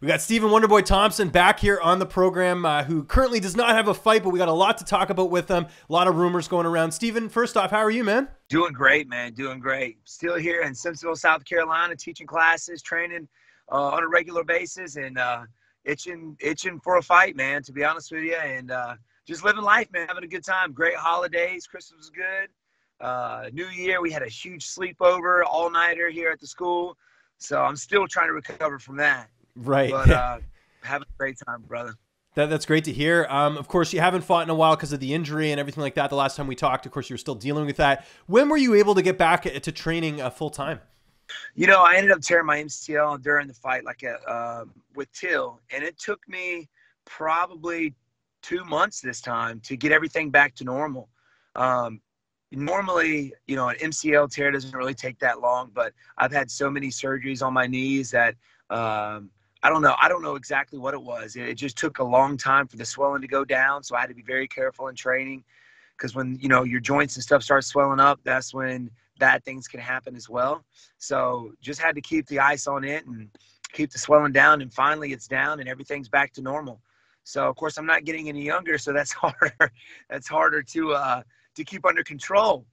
We got Stephen Wonderboy Thompson back here on the program, who currently does not have a fight, but we got a lot to talk about with him. A lot of rumors going around. Stephen, first off, how are you, man? Doing great, man. Doing great. Still here in Simpsonville, South Carolina, teaching classes, training on a regular basis, and itching for a fight, man, to be honest with you. And just living life, man, having a good time. Great holidays. Christmas was good. New Year, we had a huge sleepover, all-nighter here at the school. So I'm still trying to recover from that. Right. But having a great time, brother. That's great to hear. Of course, you haven't fought in a while because of the injury and everything like that. The last time we talked, of course, you were still dealing with that. When were you able to get back to training full time? You know, I ended up tearing my MCL during the fight, with Till, and it took me probably 2 months this time to get everything back to normal. Normally, you know, an MCL tear doesn't really take that long, but I've had so many surgeries on my knees that I don't know exactly what it was. It just took a long time for the swelling to go down, so I had to be very careful in training, because when, you know, your joints and stuff start swelling up, that's when bad things can happen as well. So just had to keep the ice on it and keep the swelling down, and finally it's down and everything's back to normal. So of course I'm not getting any younger, so that's harder. That's harder to keep under control.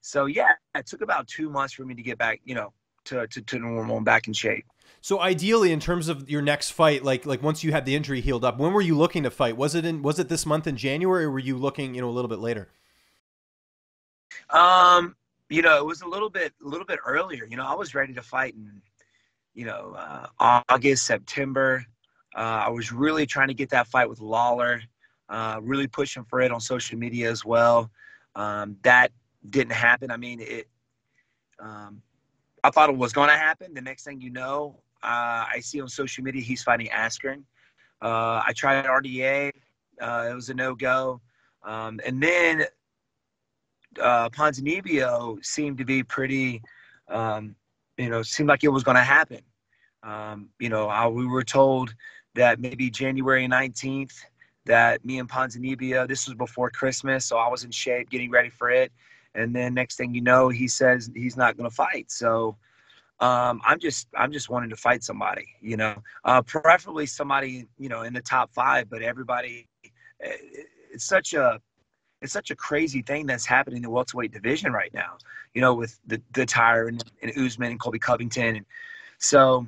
So yeah, it took about 2 months for me to get back, you know, to normal and back in shape. So ideally, in terms of your next fight, like once you had the injury healed up, when were you looking to fight? Was it this month in January, or were you looking, you know, a little bit later? You know, it was a little bit earlier. You know, I was ready to fight in, you know, August, September. I was really trying to get that fight with Lawler, really pushing for it on social media as well. That didn't happen. I mean, I thought it was going to happen. The next thing you know, I see on social media he's fighting Askren. I tried RDA. It was a no-go. And then Ponzinibbio seemed to be pretty, you know, seemed like it was going to happen. You know, we were told that maybe January 19th that me and Ponzinibbio, this was before Christmas, so I was in shape, getting ready for it. And then next thing you know, he says he's not going to fight. So I'm just wanting to fight somebody, you know, preferably somebody, you know, in the top 5. But everybody, it's such a crazy thing that's happening in the welterweight division right now, you know, with the Tire and Usman and Colby Covington. And so,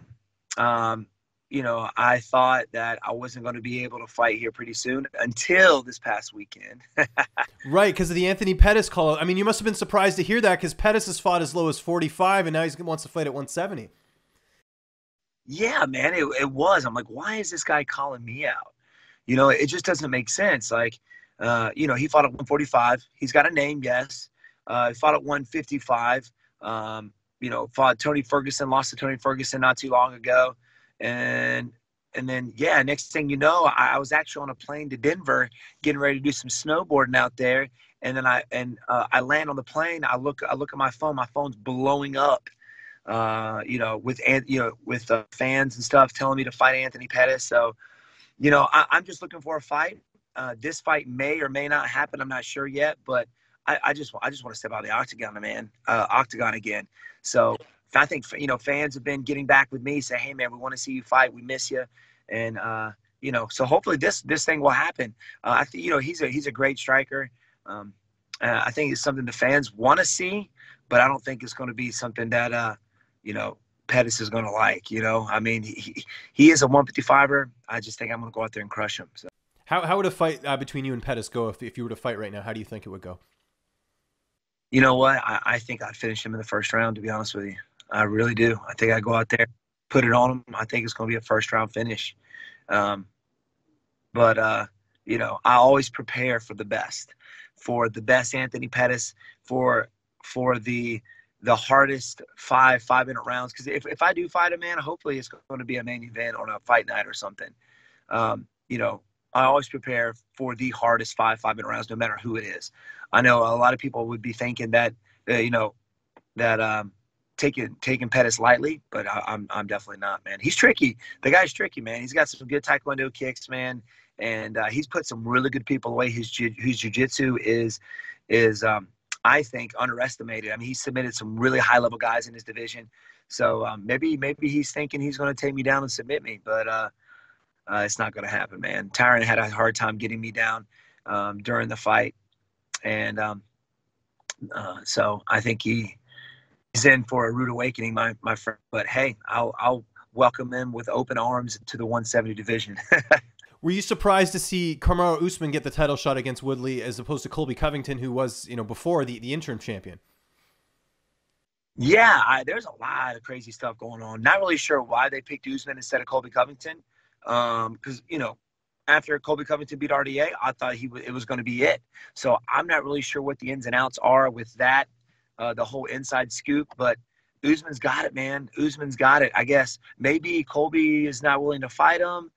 you know, I thought that I wasn't going to be able to fight here pretty soon until this past weekend. Right, because of the Anthony Pettis call. I mean, you must have been surprised to hear that, because Pettis has fought as low as 45, and now he wants to fight at 170. Yeah, man, it was. I'm like, why is this guy calling me out? You know, it just doesn't make sense. Like, you know, he fought at 145. He's got a name, yes. He fought at 155. You know, fought Tony Ferguson, lost to Tony Ferguson not too long ago. And then, yeah, next thing you know, I was actually on a plane to Denver getting ready to do some snowboarding out there. And then I land on the plane. I look at my phone. My phone's blowing up, you know, with fans and stuff telling me to fight Anthony Pettis. So, you know, I'm just looking for a fight. This fight may or may not happen. I'm not sure yet, but I just want to step out of the octagon, man. Octagon again. So I think, you know, fans have been getting back with me, say, hey man, we want to see you fight. We miss you. And, you know, so hopefully this thing will happen. I think, you know, he's a great striker. I think it's something the fans want to see, but I don't think it's going to be something that, you know, Pettis is going to like, you know. I mean, he is a 155er. I just think I'm going to go out there and crush him. So. How would a fight between you and Pettis go if you were to fight right now? How do you think it would go? You know what? I think I'd finish him in the first round, to be honest with you. I really do. I think I'd go out there, put it on him. I think it's going to be a first-round finish. But you know, I always prepare for the best Anthony Pettis, for the hardest five-minute rounds. Because if I do fight a man, hopefully it's going to be a main event on a fight night or something. You know, I always prepare for the hardest five-minute rounds, no matter who it is. I know a lot of people would be thinking that, you know, that taking Pettis lightly, but I'm definitely not, man. He's tricky. The guy's tricky, man. He's got some good taekwondo kicks, man, and he's put some really good people away. His jiu-jitsu is I think, underestimated. I mean, he submitted some really high-level guys in his division. So maybe he's thinking he's going to take me down and submit me, but it's not going to happen, man. Tyron had a hard time getting me down during the fight, and so I think he's in for a rude awakening, my friend. But hey, I'll welcome him with open arms to the 170 division. Were you surprised to see Karmau Usman get the title shot against Woodley as opposed to Colby Covington, who was, before the interim champion? Yeah, there's a lot of crazy stuff going on. Not really sure why they picked Usman instead of Colby Covington. Because, after Colby Covington beat RDA, I thought it was going to be it. So I'm not really sure what the ins and outs are with that, the whole inside scoop. But Usman's got it, man. Usman's got it. I guess maybe Colby is not willing to fight him.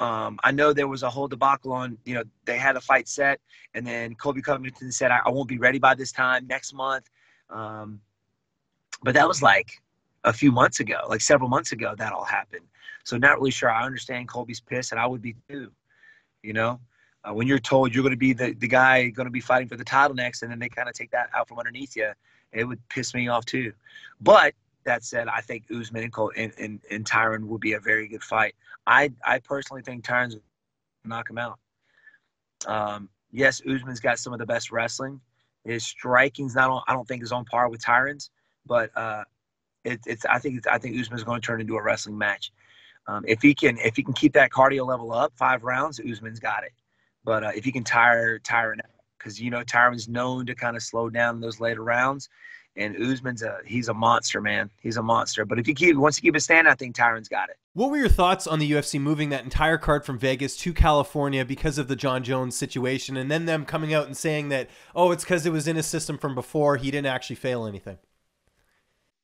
I know there was a whole debacle on, they had a fight set, and then Colby Covington said, I won't be ready by this time next month. But that was like a few months ago, like several months ago, that all happened. So not really sure. I understand Colby's pissed, and I would be too, when you're told you're going to be the guy going to be fighting for the title next, and then they kind of take that out from underneath you, it would piss me off too. But that said, I think Usman and Tyron would be a very good fight. I personally think Tyron's going to knock him out. Yes, Usman's got some of the best wrestling. His striking's I don't think is on par with Tyron's, but I think Usman's going to turn into a wrestling match. If he can keep that cardio level up, 5 rounds, Usman's got it. But if he can tire Tyron out, because Tyron's known to kind of slow down in those later rounds, and Usman's he's a monster, man. He's a monster. But once he keep it standing, I think Tyron's got it. What were your thoughts on the UFC moving that entire card from Vegas to California because of the John Jones situation, and then them coming out and saying that, it's because it was in his system from before, he didn't actually fail anything?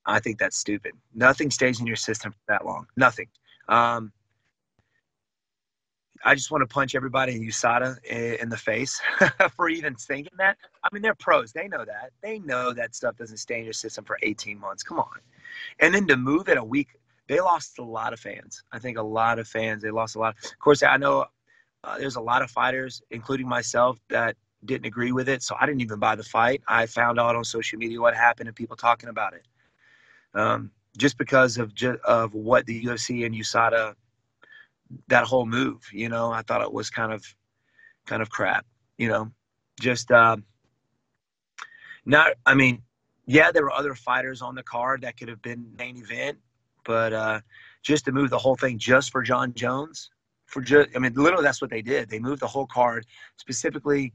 I think that's stupid. Nothing stays in your system for that long. Nothing. I just want to punch everybody in USADA in the face for even thinking that. I mean, they're pros. They know that. They know that stuff doesn't stay in your system for 18 months. Come on. And then to move it a week, they lost a lot of fans. I think a lot of fans. They lost a lot. Of course, I know there's a lot of fighters, including myself, that didn't agree with it. So I didn't even buy the fight. I found out on social media what happened and people talking about it. Just because of what the UFC and USADA, that whole move, I thought it was kind of crap, just not. I mean, yeah, there were other fighters on the card that could have been main event, but just to move the whole thing just for John Jones, literally that's what they did. They moved the whole card specifically,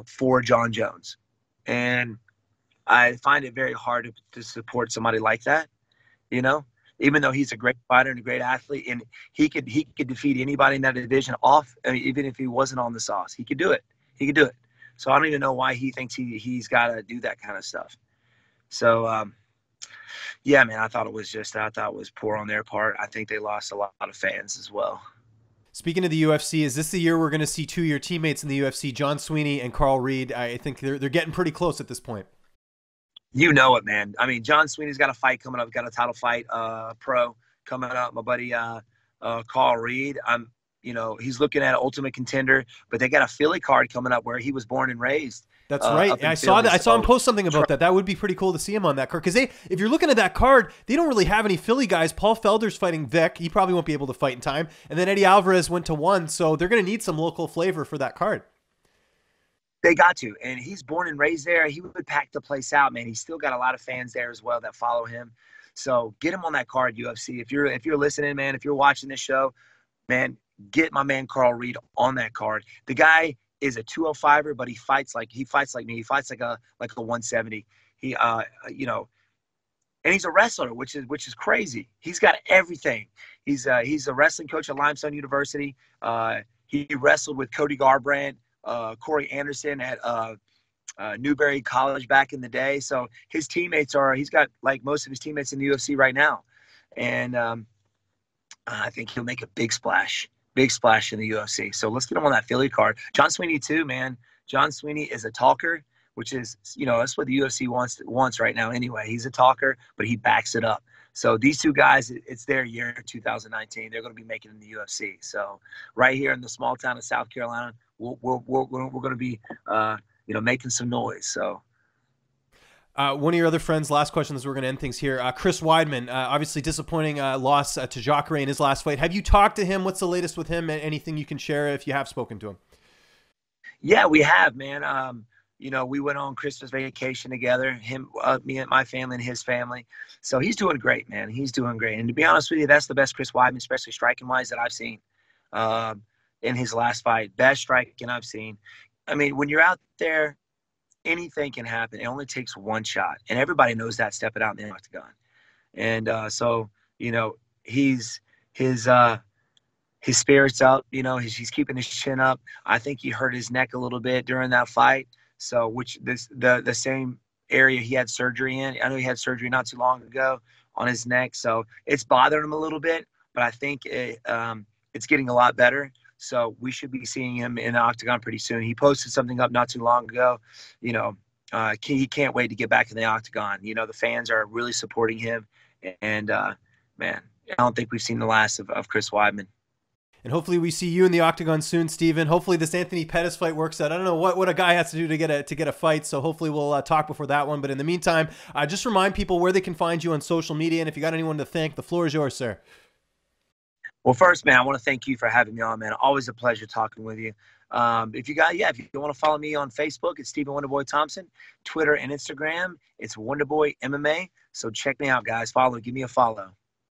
for John Jones, and I find it very hard to support somebody like that, even though he's a great fighter and a great athlete, and he could defeat anybody in that division even if he wasn't on the sauce. He could do it. So I don't even know why he thinks he's got to do that kind of stuff. So, yeah, man, I thought it was poor on their part. I think they lost a lot of fans as well. Speaking of the UFC, is this the year we're going to see 2 of your teammates in the UFC, John Sweeney and Carl Reed? I think they're getting pretty close at this point. You know it, man. I mean, John Sweeney's got a fight coming up. Got a title fight, pro coming up. My buddy Carl Reed. He's looking at an Ultimate Contender, but they got a Philly card coming up where he was born and raised. That's right. I saw that. I saw him post something about that. That would be pretty cool to see him on that card. Because if you're looking at that card, they don't really have any Philly guys. Paul Felder's fighting Vic. He probably won't be able to fight in time. And then Eddie Alvarez went to 1. So they're going to need some local flavor for that card. They got to, and he's born and raised there. He would pack the place out, man. He's still got a lot of fans there as well that follow him. So get him on that card, UFC. If you're listening, man, if you're watching this show, man, get my man Carl Reed on that card. The guy is a 205er, but he fights like me. He fights like a 170. He and he's a wrestler, which is crazy. He's got everything. He's a wrestling coach at Limestone University. He wrestled with Cody Garbrandt, Corey Anderson at Newberry College back in the day. So his teammates he's got like most of his teammates in the UFC right now. And I think he'll make a big splash in the UFC. So let's get him on that Philly card. John Sweeney too, man. John Sweeney is a talker, which is, that's what the UFC wants right now anyway. He's a talker, but he backs it up. So these two guys, it's their year, 2019. They're going to be making it in the UFC. So right here in the small town of South Carolina, we're going to be making some noise. So. One of your other friends, last question as we're going to end things here, Chris Weidman, obviously disappointing loss to Jacare in his last fight. Have you talked to him? What's the latest with him? Anything you can share if you have spoken to him? Yeah, we have, man. We went on Christmas vacation together, me and my family and his family. So he's doing great, man. He's doing great. And to be honest with you, that's the best Chris Weidman, especially striking wise, that I've seen in his last fight. Best striking I've seen. I mean, when you're out there, anything can happen. It only takes one shot, and everybody knows that stepping out in the octagon. And so he's his spirits up. He's keeping his chin up. I think he hurt his neck a little bit during that fight. So the same area he had surgery in. I know he had surgery not too long ago on his neck, so it's bothering him a little bit. But I think it's getting a lot better. So we should be seeing him in the octagon pretty soon. He posted something up not too long ago. He can't wait to get back in the octagon. The fans are really supporting him. And, man, I don't think we've seen the last of Chris Weidman. And hopefully we see you in the octagon soon, Steven. Hopefully this Anthony Pettis fight works out. I don't know what a guy has to do to get a fight, so hopefully we'll talk before that one. But in the meantime, just remind people where they can find you on social media. And if you got anyone to thank, the floor is yours, sir. Well, first, man, I want to thank you for having me on, man. Always a pleasure talking with you. If you want to follow me on Facebook, it's Stephen Wonderboy Thompson. Twitter and Instagram, it's Wonderboy MMA. So check me out, guys. Give me a follow.